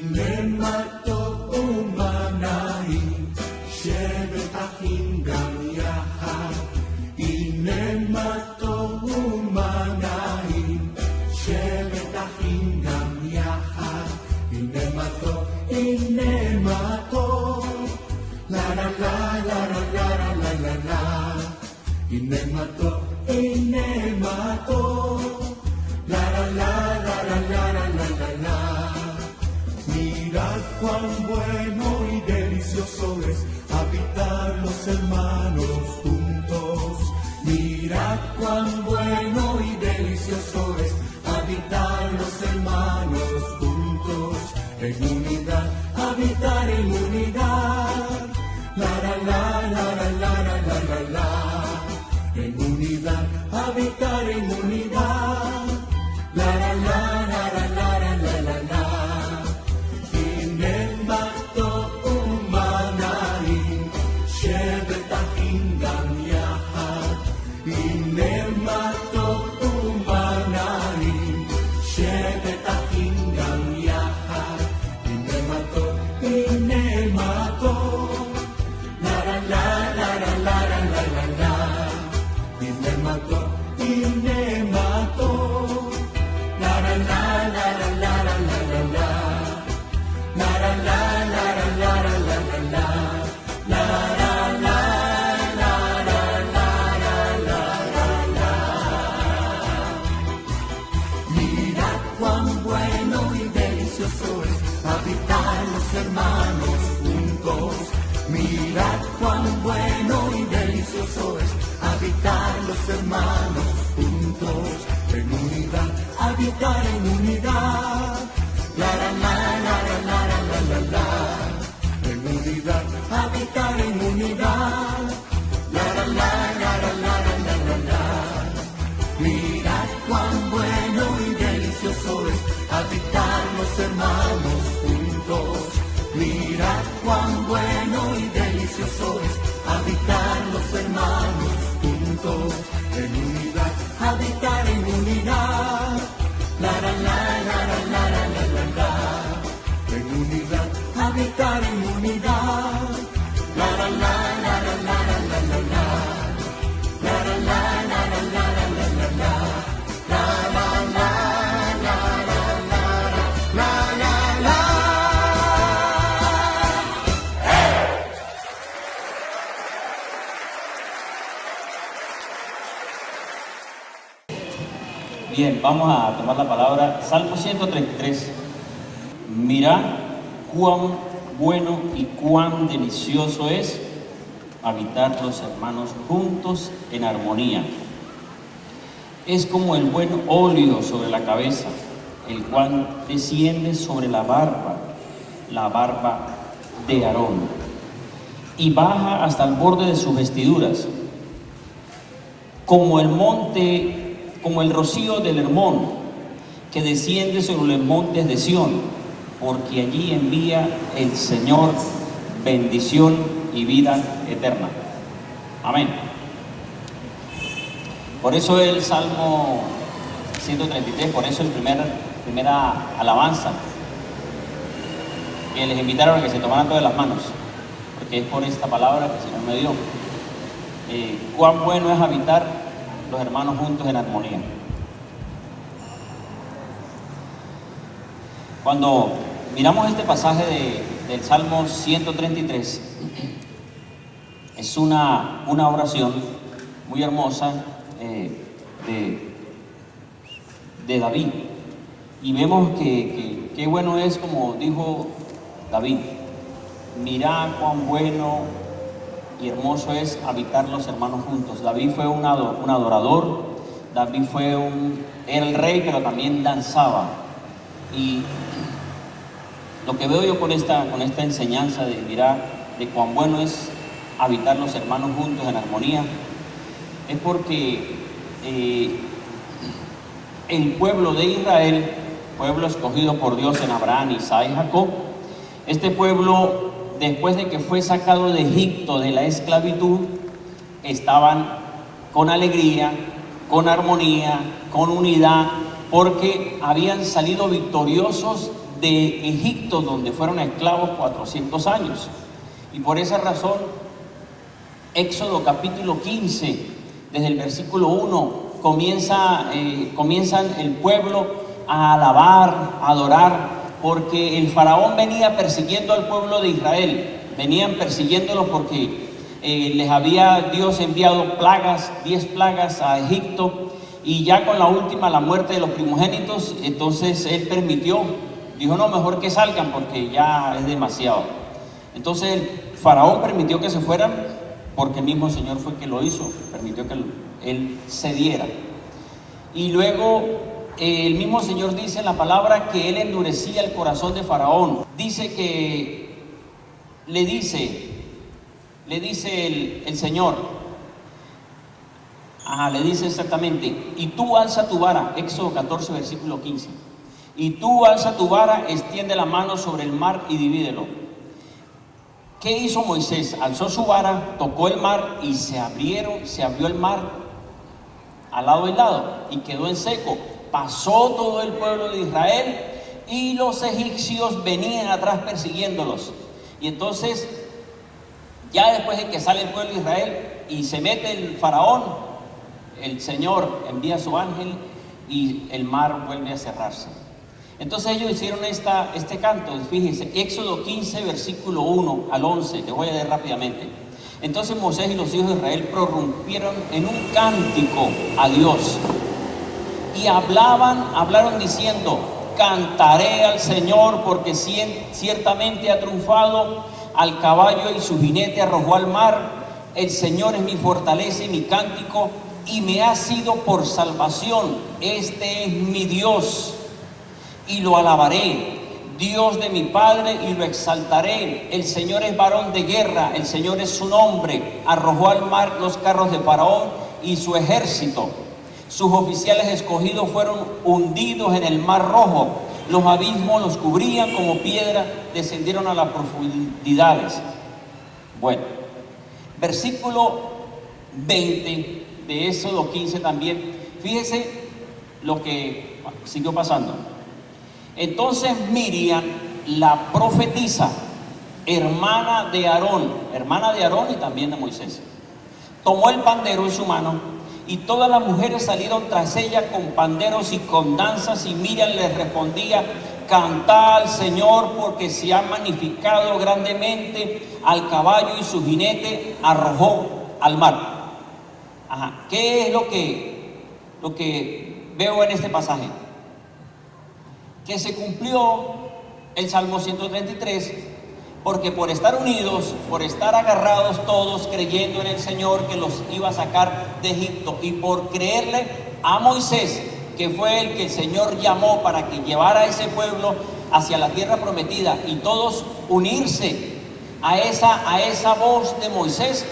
Inemato umanahin, shevet achim gam yachad. Inemato umanahin, shevet achim gam yachad. Inemato, la la la la la la la la la. Inemato, la la la la la la la la la. Mirad cuán bueno y delicioso es habitar los hermanos juntos. Mirad cuán bueno y delicioso es habitar los hermanos juntos. En unidad, habitar en unidad. La la la la la la la la la. En unidad, habitar en unidad. La la la la la la la la la. Inemato umanahin, shevet achim gam yachad. Inemato umanahin, shevet achim gam yachad. Inemato, la la la la la la la la la. Inemato, la la la la la la la la la. La la la la la la la la la. La la la la la la la la. Mirad cuán bueno y delicioso es habitar los hermanos juntos. Mirad cuán bueno y delicioso es habitar los hermanos juntos. En unidad, habitar en unidad. La la la la la la la la la. En unidad, habitar en unidad. La la la la la la la la la. Mirad cuán bueno y delicioso es habitar los hermanos juntos. Mirad cuán bueno y delicioso es habitar los hermanos juntos. En unidad, habitar en unidad. La la la la la la la la la. En unidad, habitar en unidad. La la la la la la la la la. La la la la la la la la la. La la la la la la la la. Bien, vamos a tomar la palabra. Salmo 133. Mirad cuán bueno y cuán delicioso es habitar los hermanos juntos en armonía. Es como el buen óleo sobre la cabeza, el cual desciende sobre la barba de Aarón, y baja hasta el borde de sus vestiduras, como el rocío del Hermón, que desciende sobre los montes de Sión, porque allí envía el Señor bendición y vida eterna. Amén. Por eso el Salmo 133, por eso primera alabanza, que les invitaron a que se tomaran todas las manos, porque es por esta palabra que el Señor me dio. Cuán bueno es habitar los hermanos juntos en armonía. Cuando miramos este pasaje del Salmo 133, es una oración muy hermosa de David, y vemos que qué bueno es, como dijo David: mirad cuán bueno y hermoso es habitar los hermanos juntos. David fue un adorador. David era el rey, pero también danzaba. Y lo que veo yo con esta enseñanza de mirar de cuán bueno es habitar los hermanos juntos en armonía, es porque el pueblo de Israel, pueblo escogido por Dios en Abraham, Isaac y Jacob, este pueblo, después de que fue sacado de Egipto, de la esclavitud, estaban con alegría, con armonía, con unidad, porque habían salido victoriosos de Egipto, donde fueron esclavos 400 años. Y por esa razón, Éxodo capítulo 15, desde el versículo 1, comienzan el pueblo a alabar, a adorar, porque el faraón venía persiguiendo al pueblo de Israel. Venían persiguiéndolos porque les había Dios enviado plagas, 10 plagas a Egipto, y ya con la última, la muerte de los primogénitos, entonces él permitió, dijo no, mejor que salgan porque ya es demasiado. Entonces el faraón permitió que se fueran porque el mismo Señor fue que lo hizo, permitió que él cediera. Y luego el mismo Señor dice en la palabra que él endurecía el corazón de faraón. Dice que le dice el Señor, le dice exactamente, y tú alza tu vara, Éxodo 14 versículo 15, y tú alza tu vara, extiende la mano sobre el mar y divídelo. ¿Qué hizo Moisés? Alzó su vara, tocó el mar y se abrió el mar al lado y lado y quedó en seco. Pasó todo el pueblo de Israel y los egipcios venían atrás persiguiéndolos. Y entonces, ya después de que sale el pueblo de Israel y se mete el faraón, el Señor envía a su ángel y el mar vuelve a cerrarse. Entonces ellos hicieron este canto, fíjense, Éxodo 15, versículo 1 al 11, te voy a leer rápidamente. Entonces Moisés y los hijos de Israel prorrumpieron en un cántico a Dios y hablaron diciendo, cantaré al Señor porque ciertamente ha triunfado, al caballo y su jinete arrojó al mar, el Señor es mi fortaleza y mi cántico y me ha sido por salvación, este es mi Dios. Y lo alabaré, Dios de mi Padre, y lo exaltaré. El Señor es varón de guerra, el Señor es su nombre. Arrojó al mar los carros de Faraón y su ejército. Sus oficiales escogidos fueron hundidos en el mar Rojo. Los abismos los cubrían como piedra, descendieron a las profundidades. Bueno, versículo 20 de Éxodo 15 también. Fíjese lo que siguió pasando. Entonces Miriam, la profetisa, hermana de Aarón y también de Moisés, tomó el pandero en su mano y todas las mujeres salieron tras ella con panderos y con danzas, y Miriam les respondía, cantad al Señor porque se ha magnificado grandemente, al caballo y su jinete arrojó al mar. ¿Qué es lo que veo en este pasaje? Que se cumplió el Salmo 133, porque por estar unidos, por estar agarrados todos creyendo en el Señor que los iba a sacar de Egipto, y por creerle a Moisés, que fue el que el Señor llamó para que llevara a ese pueblo hacia la tierra prometida, y todos unirse a esa voz de Moisés,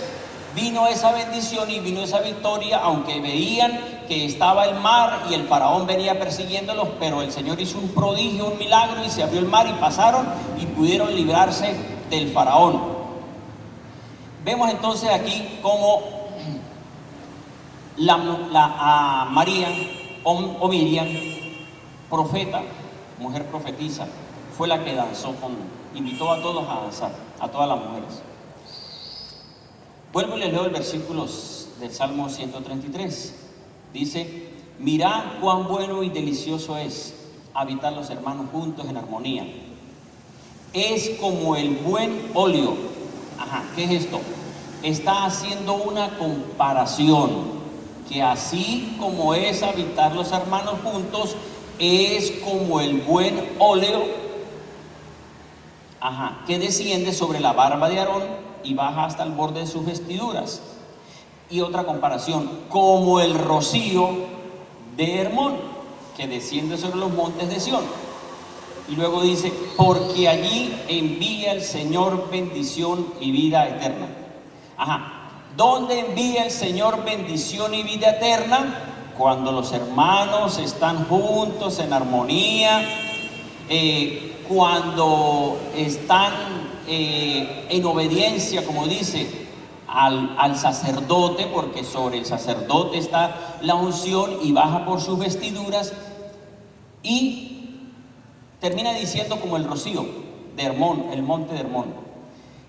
vino esa bendición y vino esa victoria, aunque veían que estaba el mar y el faraón venía persiguiéndolos, pero el Señor hizo un prodigio, un milagro, y se abrió el mar y pasaron y pudieron librarse del faraón. Vemos entonces aquí cómo María o Miriam, profeta, mujer profetisa, fue la que danzó invitó a todos a danzar, a todas las mujeres. Vuelvo y les leo el versículo del Salmo 133. Dice, mirad cuán bueno y delicioso es habitar los hermanos juntos en armonía. Es como el buen óleo. ¿Qué es esto? Está haciendo una comparación, que así como es habitar los hermanos juntos, es como el buen óleo, que desciende sobre la barba de Aarón y baja hasta el borde de sus vestiduras. Y otra comparación, como el rocío de Hermón, que desciende sobre los montes de Sión. Y luego dice, porque allí envía el Señor bendición y vida eterna. ¿Dónde envía el Señor bendición y vida eterna? Cuando los hermanos están juntos en armonía, cuando están en obediencia, como dice, al sacerdote, porque sobre el sacerdote está la unción y baja por sus vestiduras, y termina diciendo como el rocío de Hermón, el monte de Hermón.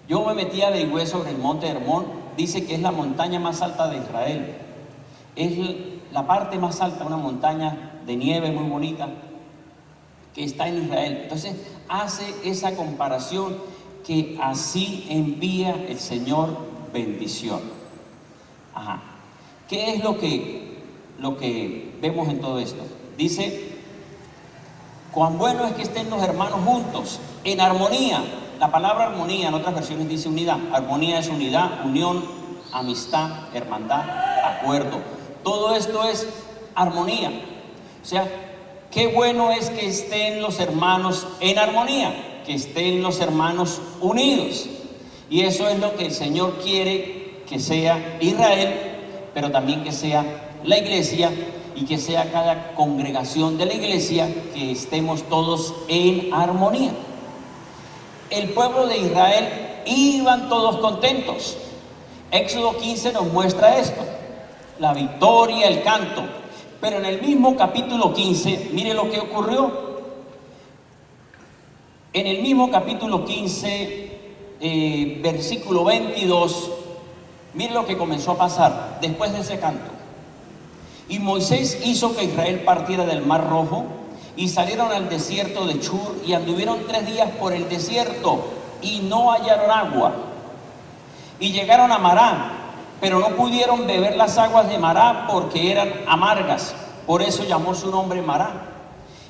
Yo me metí a averiguar sobre el monte de Hermón. Dice que es la montaña más alta de Israel. Es la parte más alta, una montaña de nieve muy bonita que está en Israel. Entonces hace esa comparación, que así envía el Señor bendición. Ajá. ¿Qué es lo que vemos en todo esto? Dice: cuán bueno es que estén los hermanos juntos, en armonía. La palabra armonía en otras versiones dice unidad. Armonía es unidad, unión, amistad, hermandad, acuerdo. Todo esto es armonía. O sea, qué bueno es que estén los hermanos en armonía, que estén los hermanos unidos. Y eso es lo que el Señor quiere que sea Israel, pero también que sea la iglesia, y que sea cada congregación de la iglesia, que estemos todos en armonía. El pueblo de Israel iban todos contentos. Éxodo 15 nos muestra esto, la victoria, el canto. Pero en el mismo capítulo 15, mire lo que ocurrió. En el mismo capítulo 15, versículo 22, mire lo que comenzó a pasar después de ese canto. Y Moisés hizo que Israel partiera del Mar Rojo, y salieron al desierto de Chur, y anduvieron 3 días por el desierto, y no hallaron agua. Y llegaron a Mará, pero no pudieron beber las aguas de Mará, porque eran amargas. Por eso llamó su nombre Mará.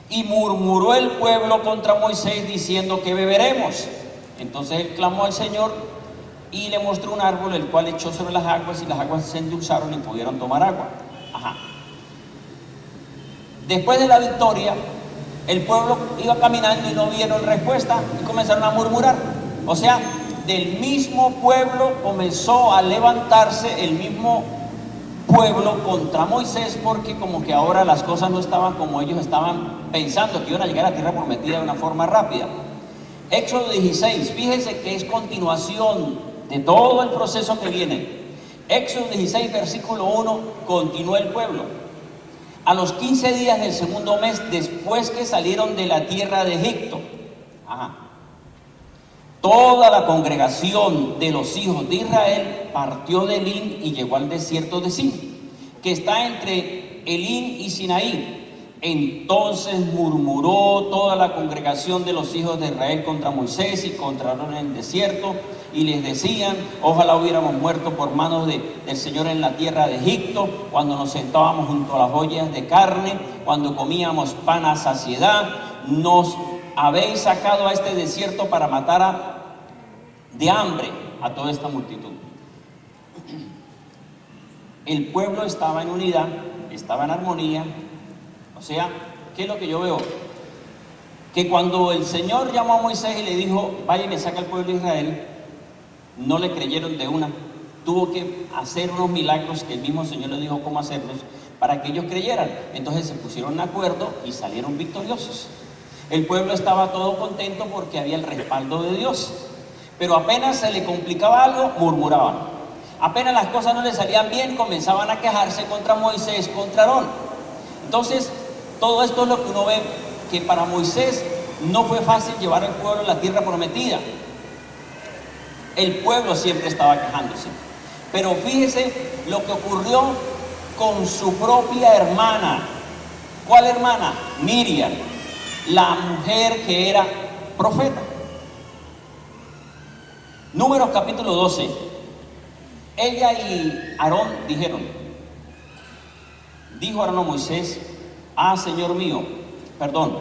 Y murmuró el pueblo contra Moisés, diciendo: ¿qué beberemos? Entonces él clamó al Señor, y le mostró un árbol, el cual echó sobre las aguas, y las aguas se endulzaron y pudieron tomar agua. Ajá. Después de la victoria, el pueblo iba caminando y no vieron respuesta, y comenzaron a murmurar. O sea, del mismo pueblo comenzó a levantarse el mismo pueblo contra Moisés, porque como que ahora las cosas no estaban como ellos estaban pensando, que iban a llegar a la tierra prometida de una forma rápida. Éxodo 16, fíjense que es continuación de todo el proceso que viene. Éxodo 16, versículo 1, continúa el pueblo. A los 15 días del segundo mes, después que salieron de la tierra de Egipto, toda la congregación de los hijos de Israel partió de Elín y llegó al desierto de Sin, que está entre Elín y Sinaí. Entonces murmuró toda la congregación de los hijos de Israel contra Moisés y contra Aarón en el desierto, y les decían: ojalá hubiéramos muerto por manos del Señor en la tierra de Egipto, cuando nos sentábamos junto a las ollas de carne, cuando comíamos pan a saciedad. Nos habéis sacado a este desierto para matar de hambre a toda esta multitud. El pueblo estaba en unidad, estaba en armonía. O sea, ¿qué es lo que yo veo? Que cuando el Señor llamó a Moisés y le dijo: vaya y me saca al pueblo de Israel, no le creyeron de una. Tuvo que hacer unos milagros que el mismo Señor le dijo cómo hacerlos para que ellos creyeran. Entonces se pusieron de acuerdo y salieron victoriosos. El pueblo estaba todo contento porque había el respaldo de Dios. Pero apenas se le complicaba algo, murmuraban. Apenas las cosas no le salían bien, comenzaban a quejarse contra Moisés, contra Aarón. Entonces, todo esto es lo que uno ve, que para Moisés no fue fácil llevar al pueblo a la tierra prometida. El pueblo siempre estaba quejándose. Pero fíjese lo que ocurrió con su propia hermana. ¿Cuál hermana? Miriam, la mujer que era profeta. Números capítulo 12. Ella y Aarón dijeron: dijo Aarón a Moisés: Señor mío, perdón.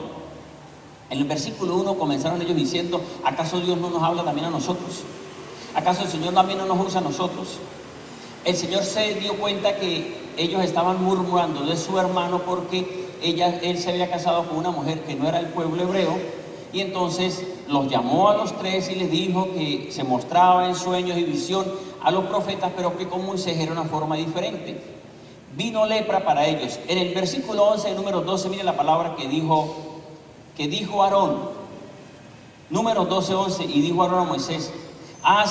En el versículo 1 comenzaron ellos diciendo: ¿acaso Dios no nos habla también a nosotros? ¿Acaso el Señor también no nos usa a nosotros? El Señor se dio cuenta que ellos estaban murmurando de su hermano porque él se había casado con una mujer que no era del pueblo hebreo, y entonces los llamó a los 3 y les dijo que se mostraba en sueños y visión a los profetas, pero que con Moisés era una forma diferente. Vino lepra para ellos. En el versículo 11 de Números 12, mire la palabra que dijo Aarón. Números 12, 11, y dijo Aarón a Moisés: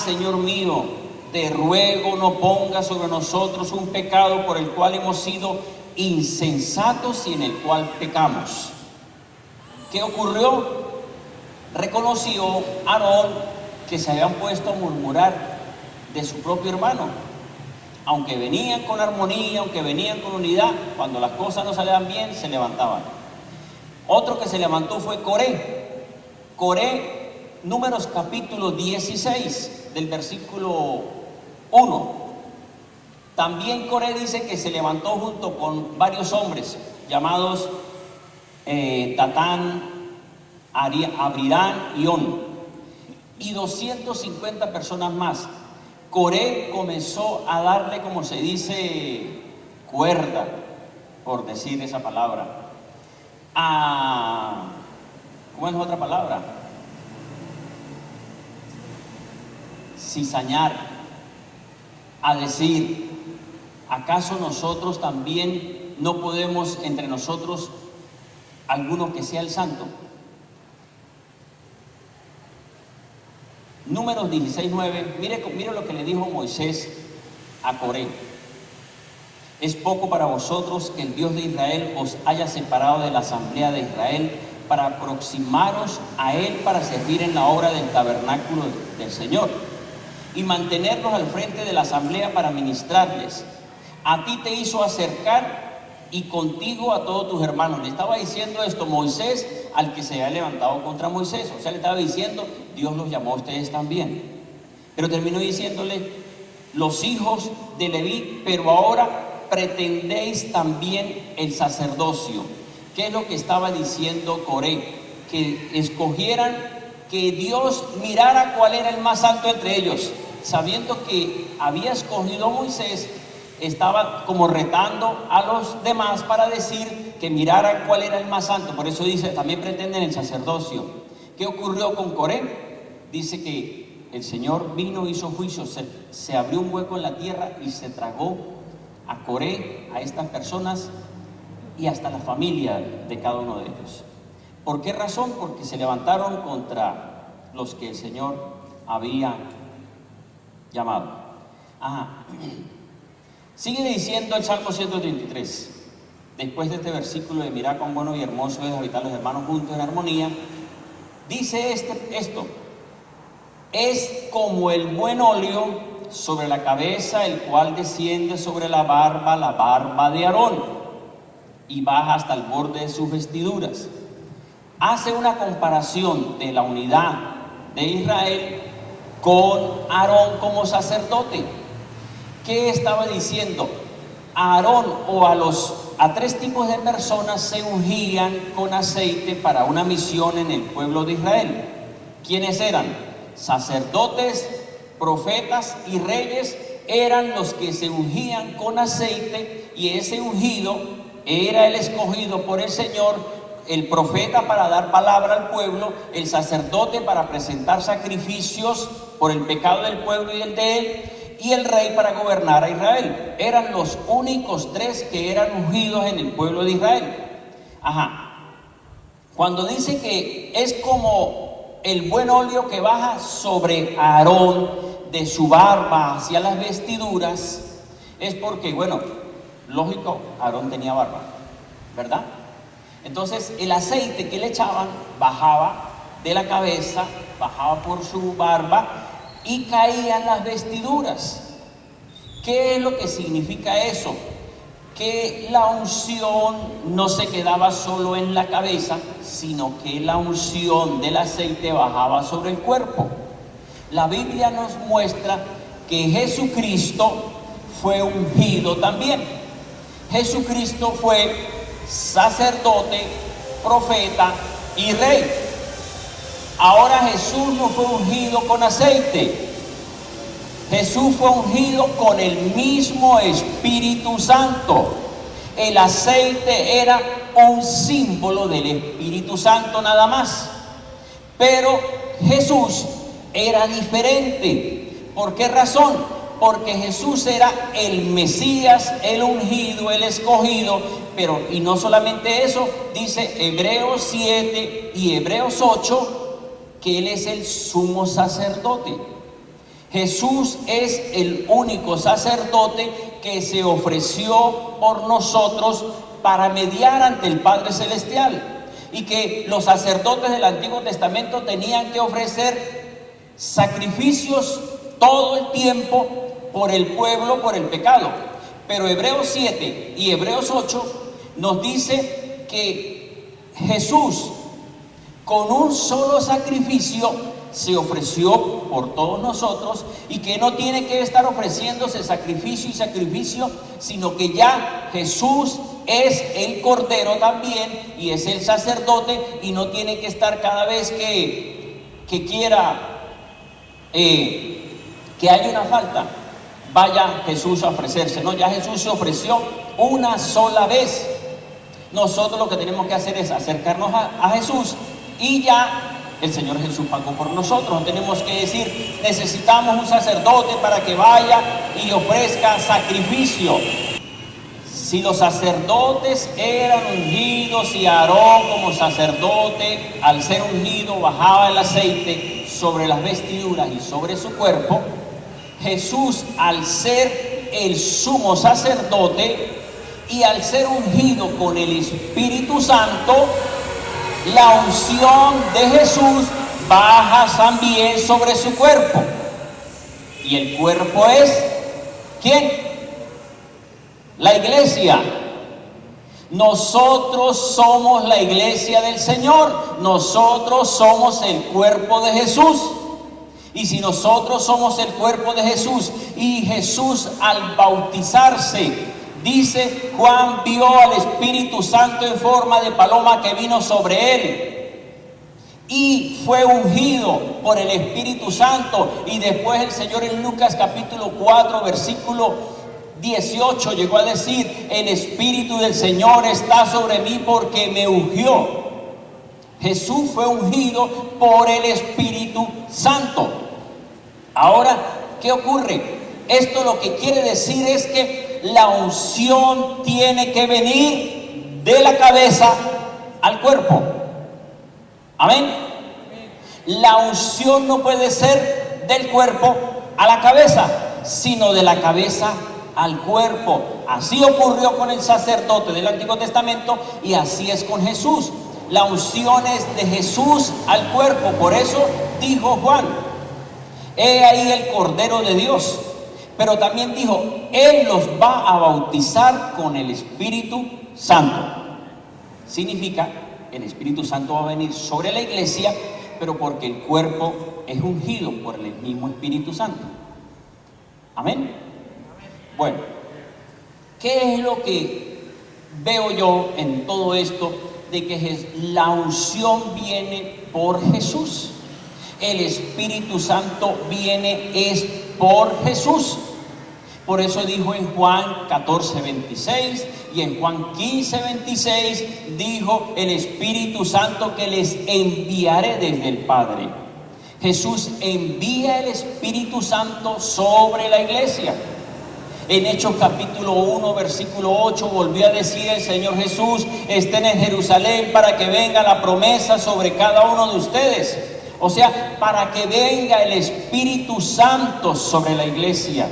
Señor mío, te ruego no pongas sobre nosotros un pecado por el cual hemos sido insensatos y en el cual pecamos. ¿Qué ocurrió? Reconoció Aarón que se habían puesto a murmurar de su propio hermano. Aunque venían con armonía, aunque venían con unidad, cuando las cosas no salían bien, se levantaban. Otro que se levantó fue Coré. Coré, Números capítulo 16, del versículo 1. También Coré dice que se levantó junto con varios hombres llamados Tatán, Abrirán y On, y 250 personas más. Coré comenzó a darle, como se dice, cuerda, por decir esa palabra, ¿cómo es otra palabra? Cizañar, a decir, ¿acaso nosotros también no podemos entre nosotros alguno que sea el santo? Números 16:9, mire lo que le dijo Moisés a Coré. Es poco para vosotros que el Dios de Israel os haya separado de la asamblea de Israel para aproximaros a él para servir en la obra del tabernáculo del Señor y mantenerlos al frente de la asamblea para ministrarles. A ti te hizo acercar y contigo a todos tus hermanos. Le estaba diciendo esto Moisés al que se había levantado contra Moisés. O sea, le estaba diciendo, Dios los llamó a ustedes también. Pero terminó diciéndole, los hijos de Leví, pero ahora pretendéis también el sacerdocio. ¿Qué es lo que estaba diciendo Coré? Que escogieran, que Dios mirara cuál era el más santo entre ellos. Sabiendo que había escogido a Moisés, estaba como retando a los demás para decir que miraran cuál era el más santo. Por eso dice, también pretenden el sacerdocio. ¿Qué ocurrió con Coré? Dice que el Señor vino, hizo juicio, se abrió un hueco en la tierra y se tragó a Coré, a estas personas y hasta la familia de cada uno de ellos. ¿Por qué razón? Porque se levantaron contra los que el Señor había llamado. Sigue diciendo el Salmo 133, después de este versículo de mirad cuán bueno y hermoso es habitar los hermanos juntos en armonía, dice esto, es como el buen óleo sobre la cabeza, el cual desciende sobre la barba de Aarón, y baja hasta el borde de sus vestiduras. Hace una comparación de la unidad de Israel con Aarón como sacerdote. ¿Qué estaba diciendo? A Aarón o a tres tipos de personas se ungían con aceite para una misión en el pueblo de Israel. ¿Quiénes eran? Sacerdotes, profetas y reyes eran los que se ungían con aceite, y ese ungido era el escogido por el Señor, el profeta para dar palabra al pueblo, el sacerdote para presentar sacrificios por el pecado del pueblo y el de él, y el rey para gobernar a Israel. Eran los únicos tres que eran ungidos en el pueblo de Israel. Cuando dice que es como el buen óleo que baja sobre Aarón de su barba hacia las vestiduras, es porque, bueno, lógico, Aarón tenía barba, ¿verdad? Entonces el aceite que le echaban bajaba de la cabeza, bajaba por su barba y caían las vestiduras. ¿Qué es lo que significa eso? Que la unción no se quedaba solo en la cabeza, sino que la unción del aceite bajaba sobre el cuerpo. La Biblia nos muestra que Jesucristo fue ungido también. Jesucristo fue sacerdote, profeta y rey. Ahora Jesús no fue ungido con aceite. Jesús fue ungido con el mismo Espíritu Santo. El aceite era un símbolo del Espíritu Santo nada más. Pero Jesús era diferente. ¿Por qué razón? Porque Jesús era el Mesías, el ungido, el escogido. Pero, y no solamente eso, dice Hebreos 7 y Hebreos 8, que Él es el sumo sacerdote. Jesús es el único sacerdote que se ofreció por nosotros para mediar ante el Padre Celestial. y que los sacerdotes del Antiguo Testamento tenían que ofrecer sacrificios todo el tiempo por el pueblo, por el pecado. Pero Hebreos 7 y Hebreos 8 nos dice que Jesús con un solo sacrificio se ofreció por todos nosotros, y que no tiene que estar ofreciéndose sacrificio y sacrificio, sino que ya Jesús es el Cordero también y es el sacerdote, y no tiene que estar cada vez que quiera que haya una falta, vaya Jesús a ofrecerse. No, ya Jesús se ofreció una sola vez. Nosotros lo que tenemos que hacer es acercarnos a Jesús, y ya el Señor Jesús pagó por nosotros. No tenemos que decir, necesitamos un sacerdote para que vaya y ofrezca sacrificio. Si los sacerdotes eran ungidos y Aarón como sacerdote, al ser ungido, bajaba el aceite sobre las vestiduras y sobre su cuerpo, Jesús, al ser el sumo sacerdote y al ser ungido con el Espíritu Santo, la unción de Jesús baja también sobre su cuerpo. Y el cuerpo es ¿quién? La iglesia. Nosotros somos la iglesia del Señor. Nosotros somos el cuerpo de Jesús. Y si nosotros somos el cuerpo de Jesús, y Jesús al bautizarse, dice, Juan vio al Espíritu Santo en forma de paloma que vino sobre él y fue ungido por el Espíritu Santo. Y después el Señor en Lucas capítulo 4 versículo 18 llegó a decir, el Espíritu del Señor está sobre mí porque me ungió. Jesús fue ungido por el Espíritu Santo. Ahora, ¿qué ocurre? Esto lo que quiere decir es que la unción tiene que venir de la cabeza al cuerpo. Amén. La unción no puede ser del cuerpo a la cabeza, sino de la cabeza al cuerpo. Así ocurrió con el sacerdote del Antiguo Testamento, y así es con Jesús. La unción es de Jesús al cuerpo. Por eso dijo Juan, he ahí el Cordero de Dios. Pero también dijo, Él los va a bautizar con el Espíritu Santo. Significa, el Espíritu Santo va a venir sobre la iglesia, pero porque el cuerpo es ungido por el mismo Espíritu Santo. Amén. Bueno, ¿qué es lo que veo yo en todo esto? De que la unción viene por Jesús. El Espíritu Santo viene es por Jesús. Por eso dijo en Juan 14:26 y en Juan 15:26, dijo el Espíritu Santo que les enviaré desde el Padre. Jesús envía el Espíritu Santo sobre la iglesia. En Hechos capítulo 1 versículo 8 volvió a decir el Señor Jesús, estén en Jerusalén para que venga la promesa sobre cada uno de ustedes. O sea, para que venga el Espíritu Santo sobre la iglesia.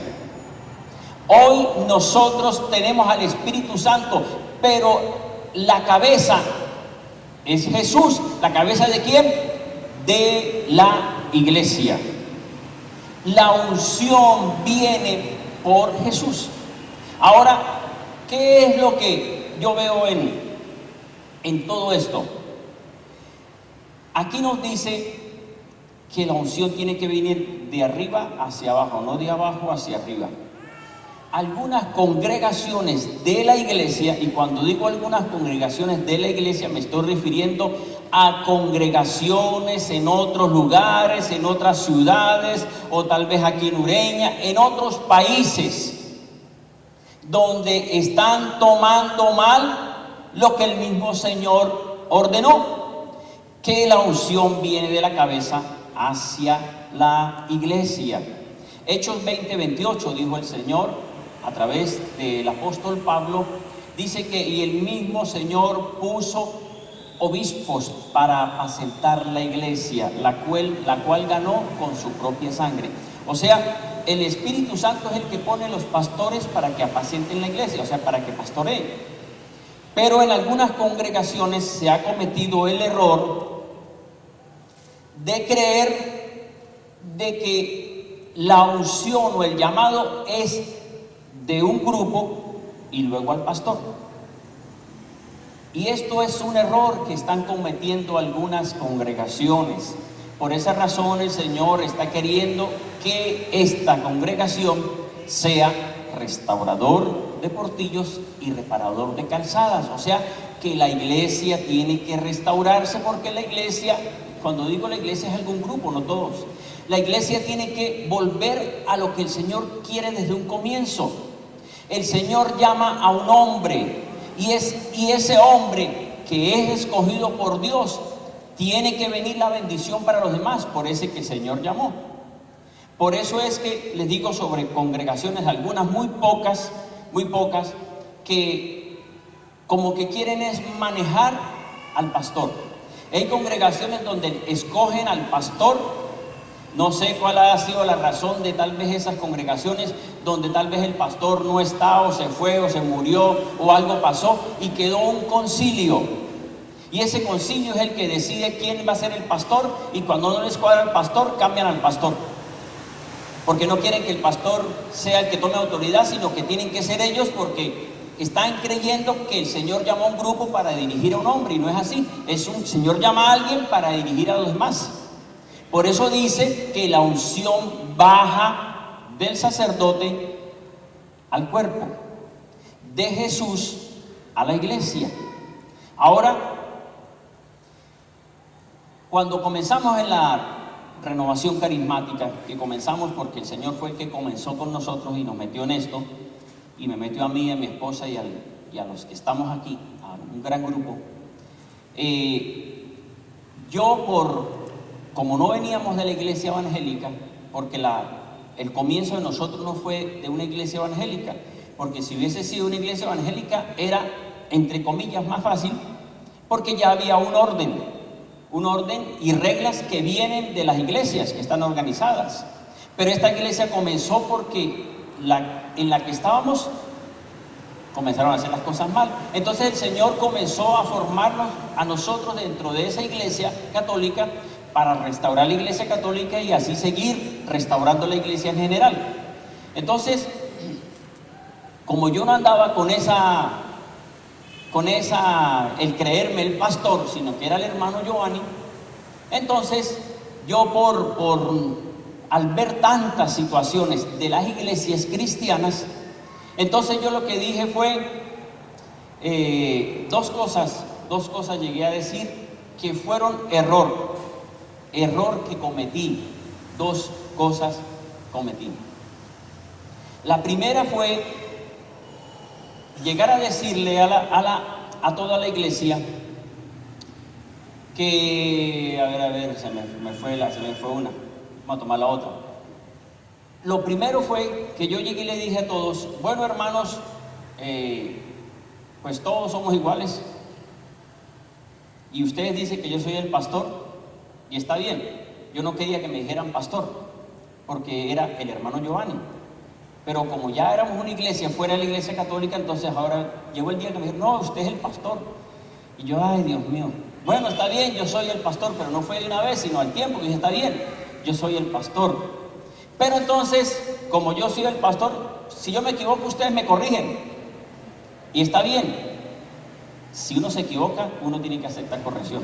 Hoy nosotros tenemos al Espíritu Santo, pero la cabeza es Jesús. ¿La cabeza de quién? De la iglesia. La unción viene por Jesús. Ahora, ¿qué es lo que yo veo en todo esto? Aquí nos dice que la unción tiene que venir de arriba hacia abajo, no de abajo hacia arriba. Algunas congregaciones de la iglesia, y cuando digo algunas congregaciones de la iglesia me estoy refiriendo a congregaciones en otros lugares, en otras ciudades, o tal vez aquí en Ureña, en otros países, donde están tomando mal lo que el mismo Señor ordenó, que la unción viene de la cabeza hacia la iglesia. Hechos 20:28 dijo el Señor a través del apóstol Pablo, dice que y el mismo Señor puso obispos para apacentar la iglesia, la cual ganó con su propia sangre. O sea, el Espíritu Santo es el que pone los pastores para que apacenten la iglesia, o sea, para que pastoreen. Pero en algunas congregaciones se ha cometido el error de creer de que la unción o el llamado es de un grupo y luego al pastor. Y esto es un error que están cometiendo algunas congregaciones. Por esa razón el Señor está queriendo que esta congregación sea restaurador de portillos y reparador de calzadas. O sea, que la iglesia tiene que restaurarse, porque la iglesia, cuando digo la iglesia es algún grupo, no todos. La iglesia tiene que volver a lo que el Señor quiere desde un comienzo. El Señor llama a un hombre y ese hombre que es escogido por Dios, tiene que venir la bendición para los demás, por ese que el Señor llamó. Por eso es que les digo sobre congregaciones, algunas muy pocas, que como que quieren es manejar al pastor. Hay congregaciones donde escogen al pastor. No sé cuál ha sido la razón de tal vez esas congregaciones donde tal vez el pastor no está, o se fue, o se murió, o algo pasó, y quedó un concilio. Y ese concilio es el que decide quién va a ser el pastor, y cuando no les cuadra el pastor, cambian al pastor. Porque no quieren que el pastor sea el que tome autoridad, sino que tienen que ser ellos, porque están creyendo que el Señor llamó a un grupo para dirigir a un hombre, y no es así. El Señor llama a alguien para dirigir a los demás. Por eso dice que la unción baja del sacerdote al cuerpo, de Jesús a la iglesia. Ahora, cuando comenzamos en la renovación carismática, que comenzamos porque el Señor fue el que comenzó con nosotros y nos metió en esto, y me metió a mí, a mi esposa y a los que estamos aquí, a un gran grupo. Como no veníamos de la iglesia evangélica, porque el comienzo de nosotros no fue de una iglesia evangélica, porque si hubiese sido una iglesia evangélica era, entre comillas, más fácil, porque ya había un orden y reglas que vienen de las iglesias que están organizadas. Pero esta iglesia comenzó porque en la que estábamos comenzaron a hacer las cosas mal. Entonces el Señor comenzó a formarnos a nosotros dentro de esa iglesia católica para restaurar la iglesia católica y así seguir restaurando la iglesia en general. Entonces, como yo no andaba con el creerme el pastor, sino que era el hermano Giovanni, entonces yo al ver tantas situaciones de las iglesias cristianas, entonces yo lo que dije fue dos cosas llegué a decir que fueron error que cometí. Dos cosas cometí. La primera fue llegar a decirle a toda la iglesia que, a ver, se me fue una, vamos a tomar la otra. Lo primero fue que yo llegué y le dije a todos, bueno, hermanos, pues todos somos iguales, y ustedes dicen que yo soy el pastor, y está bien. Yo no quería que me dijeran pastor, porque era el hermano Giovanni. Pero como ya éramos una iglesia fuera de la iglesia católica, entonces ahora llegó el día que me dijeron, no, usted es el pastor. Y yo, ay, Dios mío. Bueno, está bien, yo soy el pastor, pero no fue de una vez, sino al tiempo. Y dije, está bien, yo soy el pastor. Pero entonces, como yo soy el pastor, si yo me equivoco, ustedes me corrigen. Y está bien. Si uno se equivoca, uno tiene que aceptar corrección.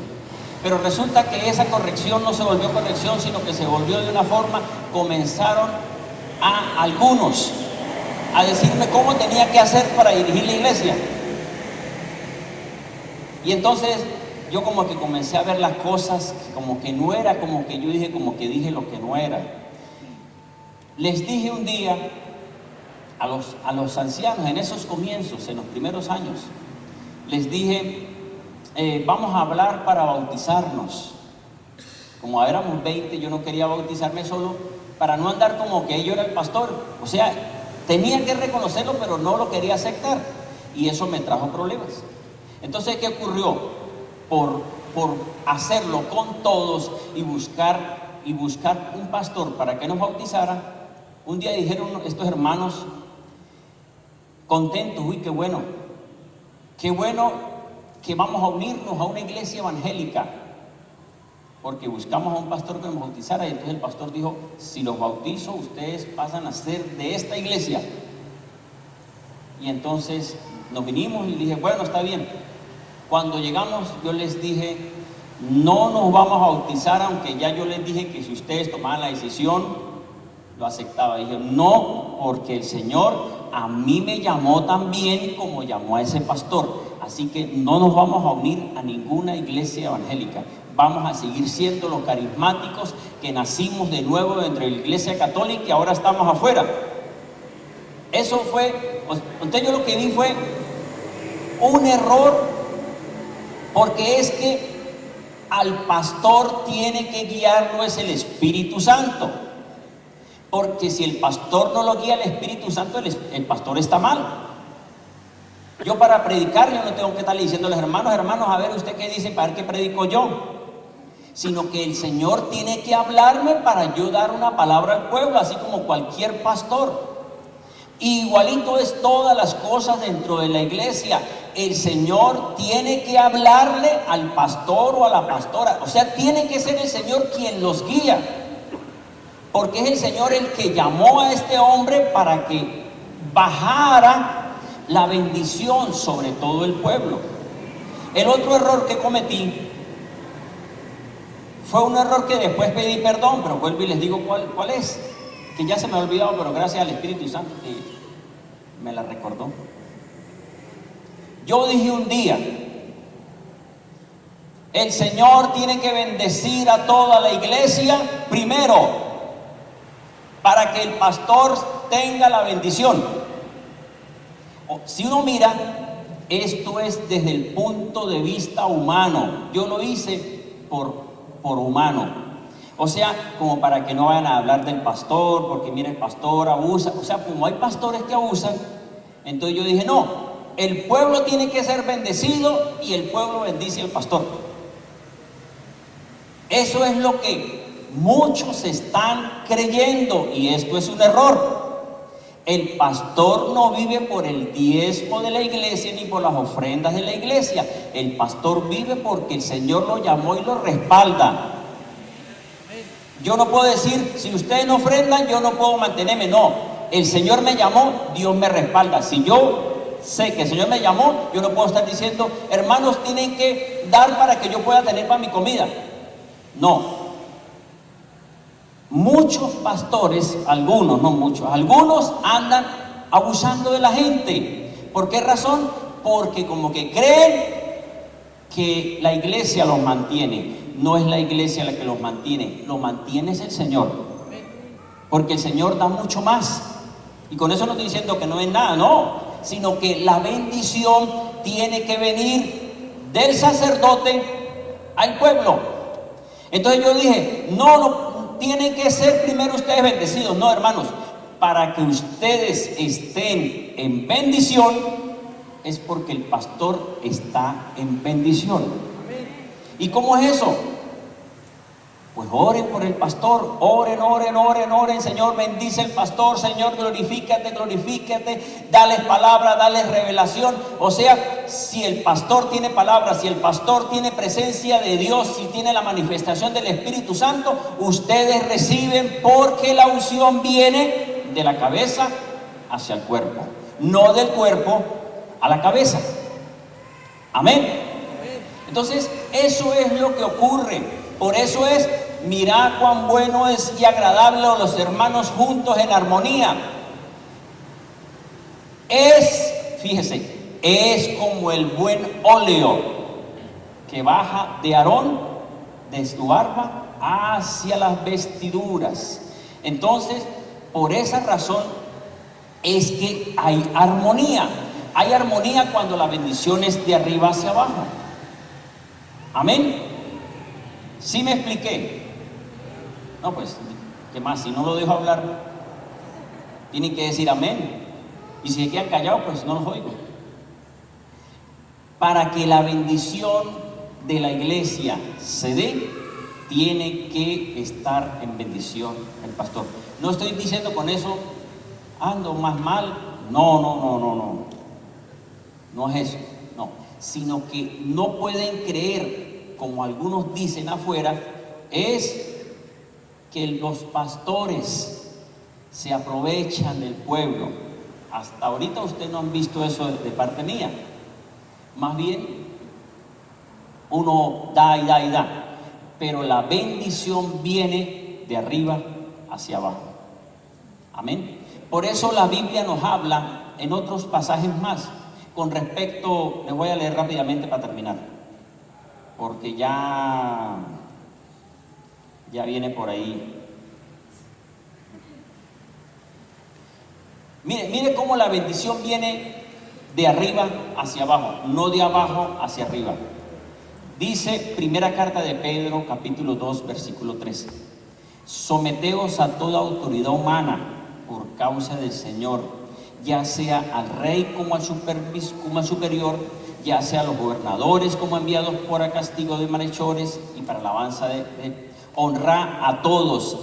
Pero resulta que esa corrección no se volvió corrección, sino que se volvió de una forma, comenzaron a algunos a decirme cómo tenía que hacer para dirigir la iglesia. Y entonces yo como que comencé a ver las cosas como que no era, como que yo dije, como que dije lo que no era. Les dije un día a los ancianos en esos comienzos, en los primeros años, les dije, vamos a hablar para bautizarnos. Como éramos 20, yo no quería bautizarme solo para no andar como que yo era el pastor. O sea, tenía que reconocerlo, pero no lo quería aceptar. Y eso me trajo problemas. Entonces, ¿qué ocurrió? Por hacerlo con todos y buscar un pastor para que nos bautizara, un día dijeron estos hermanos contentos, uy, qué bueno qué bueno que vamos a unirnos a una iglesia evangélica, porque buscamos a un pastor que nos bautizara, y entonces el pastor dijo, si los bautizo, ustedes pasan a ser de esta iglesia. Y entonces nos vinimos y dije, bueno, está bien. Cuando llegamos, yo les dije, no nos vamos a bautizar, aunque ya yo les dije que si ustedes tomaban la decisión, lo aceptaba. Dije, no, porque el Señor a mí me llamó también como llamó a ese pastor. Así que no nos vamos a unir a ninguna iglesia evangélica. Vamos a seguir siendo los carismáticos que nacimos de nuevo dentro de la iglesia católica y ahora estamos afuera. Eso fue, entonces yo lo que vi fue un error, porque es que al pastor tiene que guiarlo es el Espíritu Santo. Porque si el pastor no lo guía el Espíritu Santo, el pastor está mal. Yo para predicar, yo no tengo que estarle diciendo a los hermanos, a ver usted qué dice, para ver qué predico yo. Sino que el Señor tiene que hablarme para yo dar una palabra al pueblo, así como cualquier pastor. Igualito es todas las cosas dentro de la iglesia. El Señor tiene que hablarle al pastor o a la pastora. O sea, tiene que ser el Señor quien los guía. Porque es el Señor el que llamó a este hombre para que bajara la bendición sobre todo el pueblo. El otro error que cometí fue un error que después pedí perdón, pero vuelvo y les digo cuál es, que ya se me ha olvidado, pero gracias al Espíritu Santo que me la recordó. Yo dije un día, el Señor tiene que bendecir a toda la iglesia primero, para que el pastor tenga la bendición. Si uno mira, esto es desde el punto de vista humano. Yo lo hice por humano. O sea, como para que no vayan a hablar del pastor, porque mira, el pastor abusa. O sea, como hay pastores que abusan, entonces yo dije, no, el pueblo tiene que ser bendecido y el pueblo bendice al pastor. Eso es lo que muchos están creyendo y esto es un error. El pastor no vive por el diezmo de la iglesia ni por las ofrendas de la iglesia. El pastor vive porque el Señor lo llamó y lo respalda. Yo no puedo decir, si ustedes no ofrendan, yo no puedo mantenerme. No, el Señor me llamó, Dios me respalda. Si yo sé que el Señor me llamó, yo no puedo estar diciendo, hermanos, tienen que dar para que yo pueda tener para mi comida. No. Muchos pastores, algunos, no muchos, algunos andan abusando de la gente. ¿Por qué razón? Porque como que creen que la iglesia los mantiene. No es la iglesia la que los mantiene, lo mantiene es el Señor. Porque el Señor da mucho más. Y con eso no estoy diciendo que no es nada, no, sino que la bendición tiene que venir del sacerdote al pueblo. Entonces yo dije, no tienen que ser primero ustedes bendecidos. No, hermanos, para que ustedes estén en bendición es porque el pastor está en bendición. ¿Y cómo es eso? Pues oren por el pastor, oren, Señor, bendice el pastor, Señor, glorifícate, dales palabra, dales revelación. O sea, si el pastor tiene palabra, si el pastor tiene presencia de Dios, si tiene la manifestación del Espíritu Santo, ustedes reciben porque la unción viene de la cabeza hacia el cuerpo, no del cuerpo a la cabeza. Amén. Entonces, eso es lo que ocurre. Por eso es, mirad cuán bueno es y agradable los hermanos juntos en armonía. Fíjese, es como el buen óleo que baja de Aarón, de su barba, hacia las vestiduras. Entonces, por esa razón es que hay armonía. Hay armonía cuando la bendición es de arriba hacia abajo. Amén. ¿Sí me expliqué? No, pues, ¿qué más? Si no lo dejo hablar, tienen que decir amén. Y si se quedan callados, pues no los oigo. Para que la bendición de la iglesia se dé, tiene que estar en bendición el pastor. No estoy diciendo con eso, ando más mal. No. No es eso. No. sino que no pueden creer, como algunos dicen afuera, es que los pastores se aprovechan del pueblo. Hasta ahorita ustedes no han visto eso de parte mía. Más bien, uno da y da y da, pero la bendición viene de arriba hacia abajo. Amén. Por eso la Biblia nos habla en otros pasajes más con respecto, les voy a leer rápidamente para terminar, porque ya viene por ahí. Mire cómo la bendición viene de arriba hacia abajo, no de abajo hacia arriba. Dice primera carta de Pedro, capítulo 2, versículo 13: someteos a toda autoridad humana por causa del Señor, ya sea al rey como al superior, ya sea a los gobernadores como enviados por castigo de malhechores y para alabanza de honra a todos,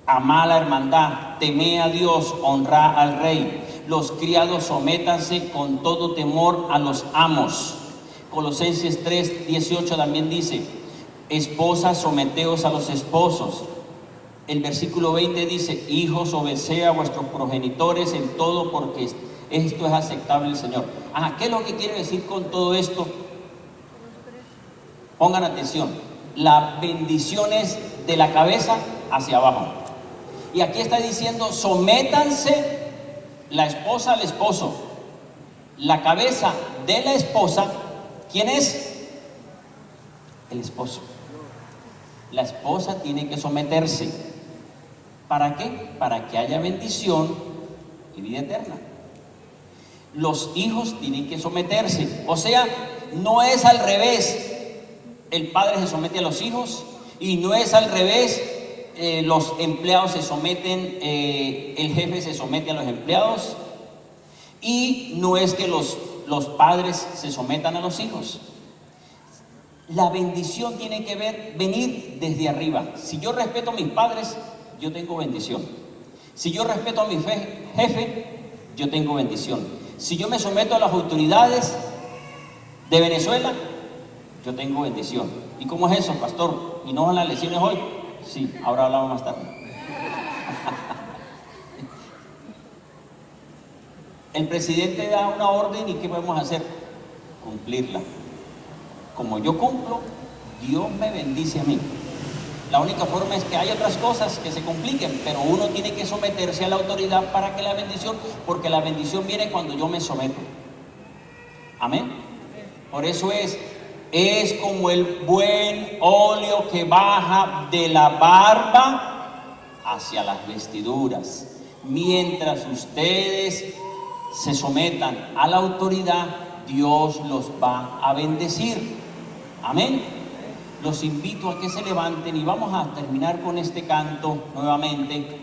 amad la hermandad, temed a Dios, honra al rey. Los criados sométanse con todo temor a los amos. Colosenses 3:18 también dice: esposas, someteos a los esposos. El versículo 20 dice: hijos, obedeced a vuestros progenitores en todo, porque esto es aceptable al Señor. ¿Qué es lo que quiere decir con todo esto? Pongan atención. La bendición es de la cabeza hacia abajo. Y aquí está diciendo: sométanse la esposa al esposo. La cabeza de la esposa, ¿quién es? El esposo. La esposa tiene que someterse. ¿Para qué? Para que haya bendición y vida eterna. Los hijos tienen que someterse. O sea, no es al revés. El padre se somete a los hijos, y no es al revés. Los empleados se someten, el jefe se somete a los empleados, y no es que los padres se sometan a los hijos. La bendición tiene que venir desde arriba. Si yo respeto a mis padres, yo tengo bendición. Si yo respeto a mi jefe, yo tengo bendición. Si yo me someto a las autoridades de Venezuela, yo tengo bendición. ¿Y cómo es eso, pastor? ¿Y no van las lecciones hoy? Sí, ahora hablamos más tarde. El presidente da una orden, y ¿qué podemos hacer? Cumplirla. Como yo cumplo, Dios me bendice a mí. La única forma es que hay otras cosas que se compliquen, pero uno tiene que someterse a la autoridad para que la bendición, porque la bendición viene cuando yo me someto. Amén. Por eso es como el buen óleo que baja de la barba hacia las vestiduras. Mientras ustedes se sometan a la autoridad, Dios los va a bendecir. Amén. Los invito a que se levanten, y vamos a terminar con este canto nuevamente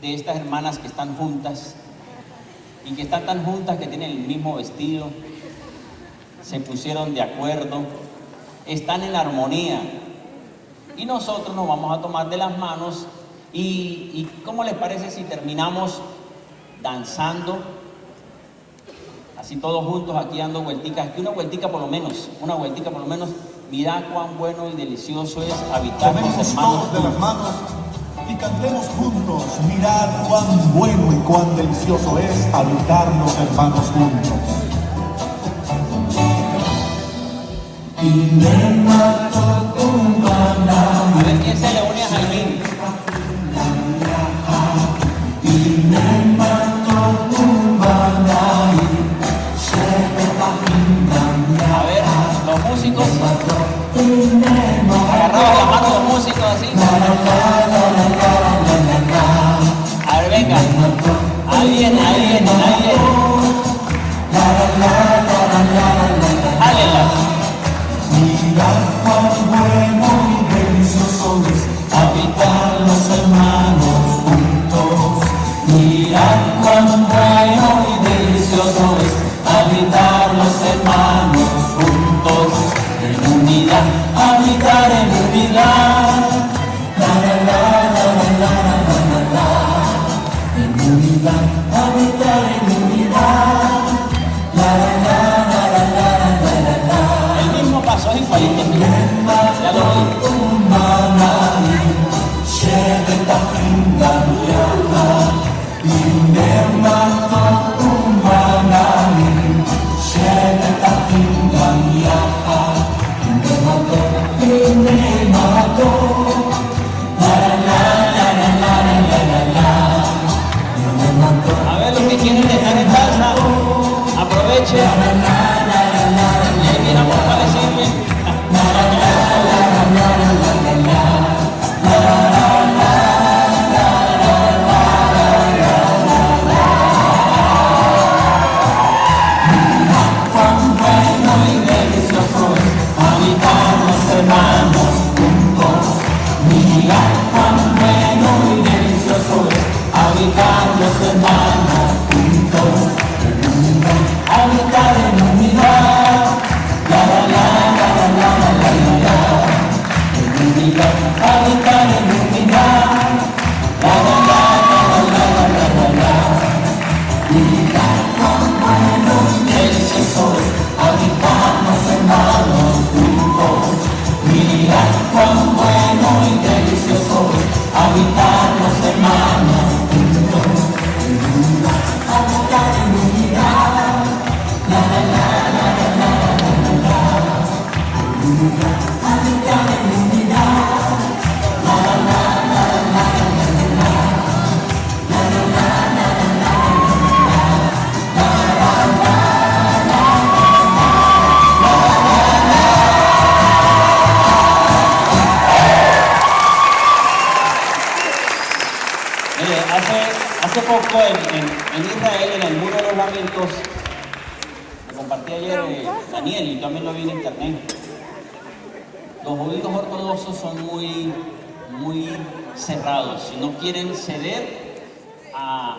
de estas hermanas que están juntas, y que están tan juntas que tienen el mismo vestido, se pusieron de acuerdo, están en armonía, y nosotros nos vamos a tomar de las manos. Y ¿cómo les parece si terminamos danzando así todos juntos, aquí dando vuelticas? Aquí una vueltica por lo menos. Mirad cuán bueno y delicioso es habitar con los hermanos todos de las manos y cantemos juntos: mirad cuán bueno y cuán delicioso es habitar los hermanos juntos. A ver quién se le une a Jaimín. A ver, los músicos. Agarraban la mano los músicos así. A ver, venga. Ahí viene. Aleluya. Mirad cuán bueno y delicioso es habitar los hermanos juntos. Mirad cuán bueno y delicioso es habitar los hermanos juntos. En unidad, habitar en unidad. Mirad cuán bueno y delicioso es habitar los hermanos juntos en unidad. Habitar en unidad. La la la la la la la la la. En unidad. Habitar en unidad. La la la la la la la la la. Mirad cuán bueno y delicioso es habitar los hermanos juntos. Mirad cuán bueno y delicioso es habitar los hermanos juntos. En unidad, habitar en unidad. La la la la la la la la la. En unidad, habitar en unidad. La la la la la la la la la. La la la la la la la la. La la la la. Hace poco en Israel, en el Muro de los Lamentos, lo compartí ayer Daniel y también lo vi en internet. Los judíos ortodoxos son muy cerrados y no quieren ceder a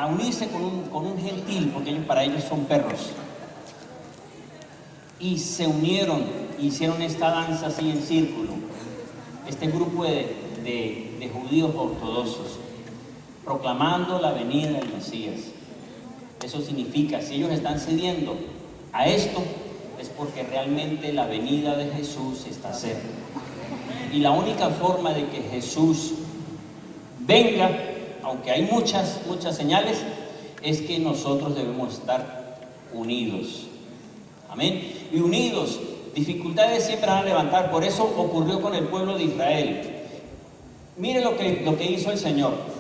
unirse con un gentil, porque para ellos son perros. Y se unieron, hicieron esta danza así en círculo, este grupo de judíos ortodoxos, proclamando la venida del Mesías. Eso significa, si ellos están cediendo a esto, es porque realmente la venida de Jesús está cerca. Y la única forma de que Jesús venga, aunque hay muchas señales, es que nosotros debemos estar unidos. Amén. Y unidos, dificultades siempre van a levantar. Por eso ocurrió con el pueblo de Israel. Mire lo que hizo el Señor.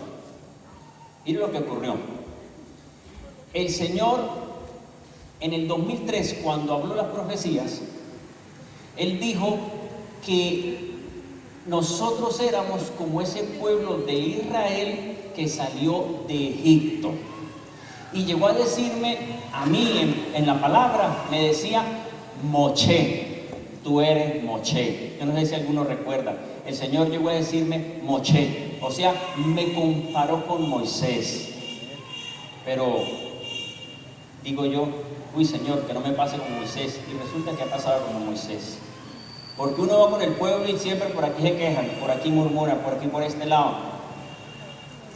Mire lo que ocurrió. El Señor, en el 2003, cuando habló las profecías, Él dijo que nosotros éramos como ese pueblo de Israel que salió de Egipto. Y llegó a decirme, a mí en la palabra, me decía, Moché, tú eres Moché. Yo no sé si alguno recuerda. El Señor llegó a decirme Moché, o sea, me comparó con Moisés. Pero digo yo, uy Señor, que no me pase como Moisés. Y resulta que ha pasado como Moisés. Porque uno va con el pueblo y siempre por aquí se quejan, por aquí murmuran, por aquí por este lado.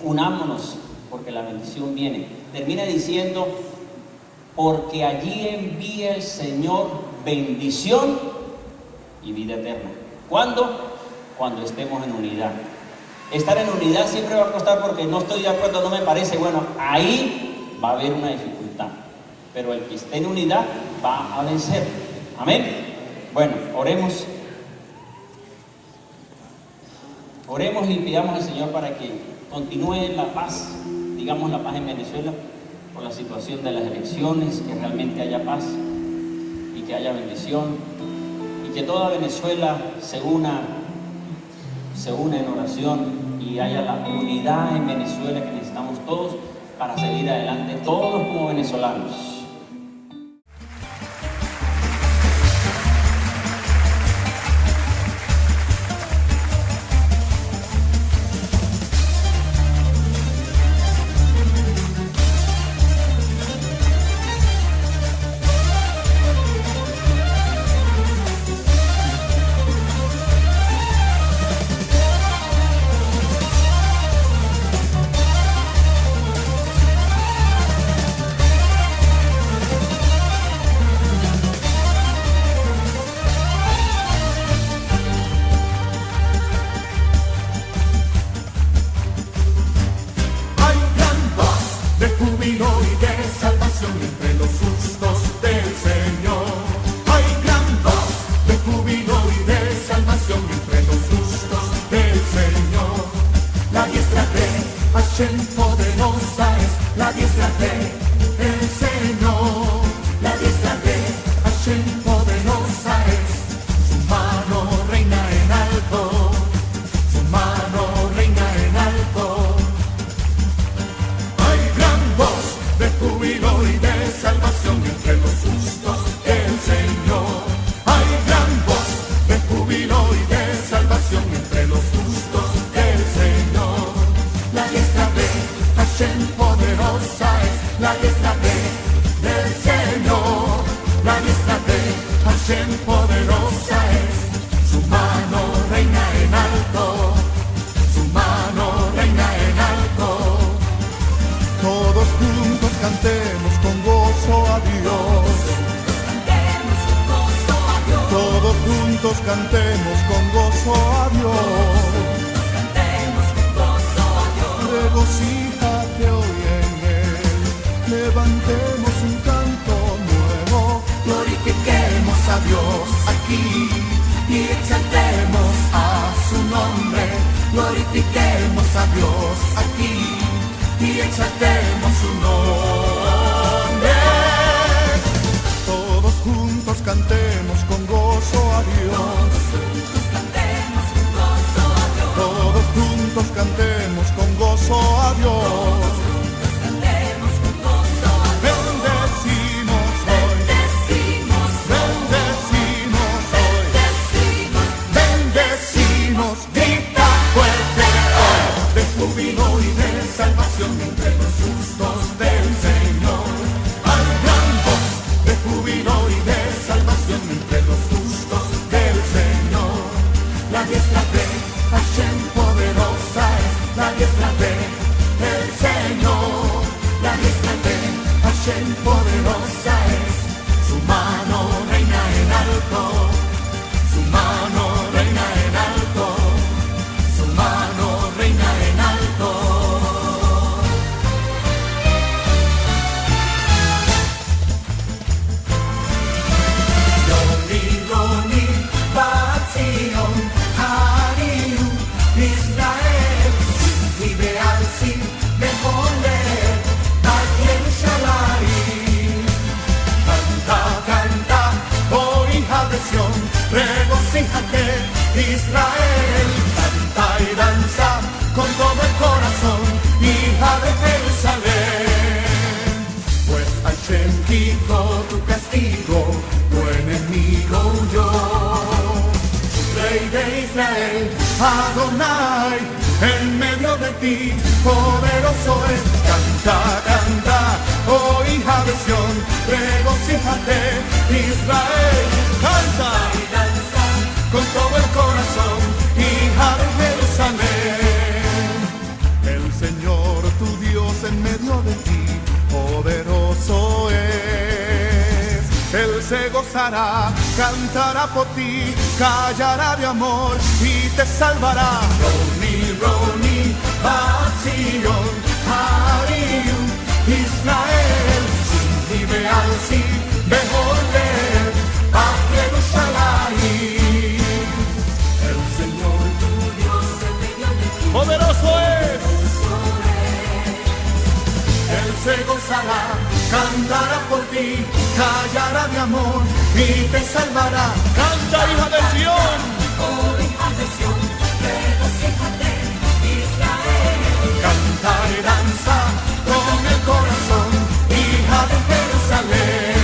Unámonos, porque la bendición viene. Termina diciendo, porque allí envía el Señor bendición y vida eterna. ¿Cuándo? Cuando estemos en unidad. Estar en unidad siempre va a costar, porque no estoy de acuerdo, no me parece. Bueno, ahí va a haber una dificultad, pero el que esté en unidad va a vencer. Amén. Bueno, oremos y pidamos al Señor para que continúe la paz, digamos la paz en Venezuela, por la situación de las elecciones, que realmente haya paz y que haya bendición, y que toda Venezuela se una en oración y haya la unidad en Venezuela que necesitamos todos para seguir adelante, todos como venezolanos. Entre cantemos con gozo a Dios. Regocíjate hoy en Él, levantemos un canto nuevo, Glorifiquemos a Dios aquí y exaltemos a su nombre. Glorifiquemos a Dios aquí y exaltemos su nombre. Todos juntos cantemos con gozo a Dios. Todos juntos cantemos con gozo a Dios. Bendecimos hoy. Bendecimos hoy. Bendecimos, grita fuerte hoy. De júbilo y de salvación entre los justos del Señor. Hay gran voz de júbilo y de salvación entre los justos del Señor. La diestra de Hashem poderosa es, la diestra de el Señor. La diestra de Hashem poderosa es, su mano reina en alto, su mano reina en alto, su mano reina en alto. Roni, Roni, Batzion, Hariu, Israel, vive al sin mejorer, Bat Yerushalayim. Canta, canta, oh hija de Sión, regocíjate, Israel. Canta y danza con todo el corazón, hija de Jerusalén. Pues Hashem quitó tu castigo, tu enemigo huyó. Rey de Israel, Adonai, en medio de ti, poderoso es. Canta, canta, oh hija de Sión, regocíjate, Israel. Canta y danza con todo el corazón, hija de Jerusalén. El Señor, tu Dios, en medio de ti, poderoso es. Él se gozará, cantará por ti, callará de amor y te salvará. Roni, Roni, Batzion, Hariu, Israel, vive al sin, beholder, Bat Yerushalayim. El Señor tu Dios en medio de ti, poderoso es. Él se gozará, cantará por ti, callará de amor y te salvará. Canta, hija de Sión. Oh hija de Sión, regocíjate, Israel. Canta y danza con el corazón, hija de Jerusalén.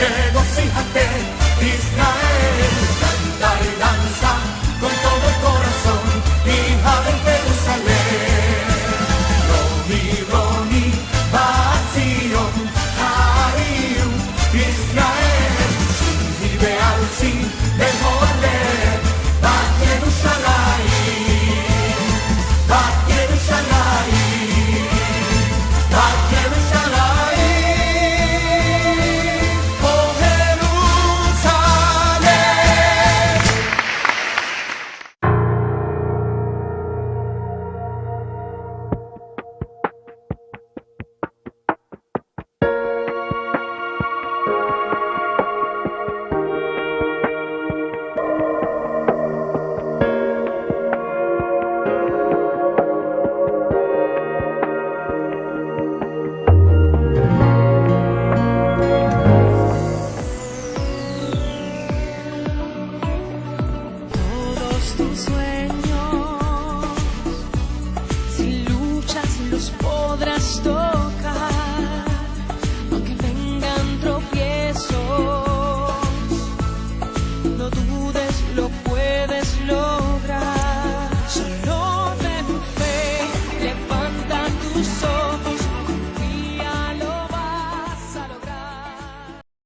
Regocíjate, Israel, canta y danza con todo el corazón, hija de Jerusalén. Roni, Roni, Batzion, Hariu, Israel, vive al sin beholder, Bat Yerushalayim, Bat Yerushalayim, Bat Yerushalayim. Tus sueños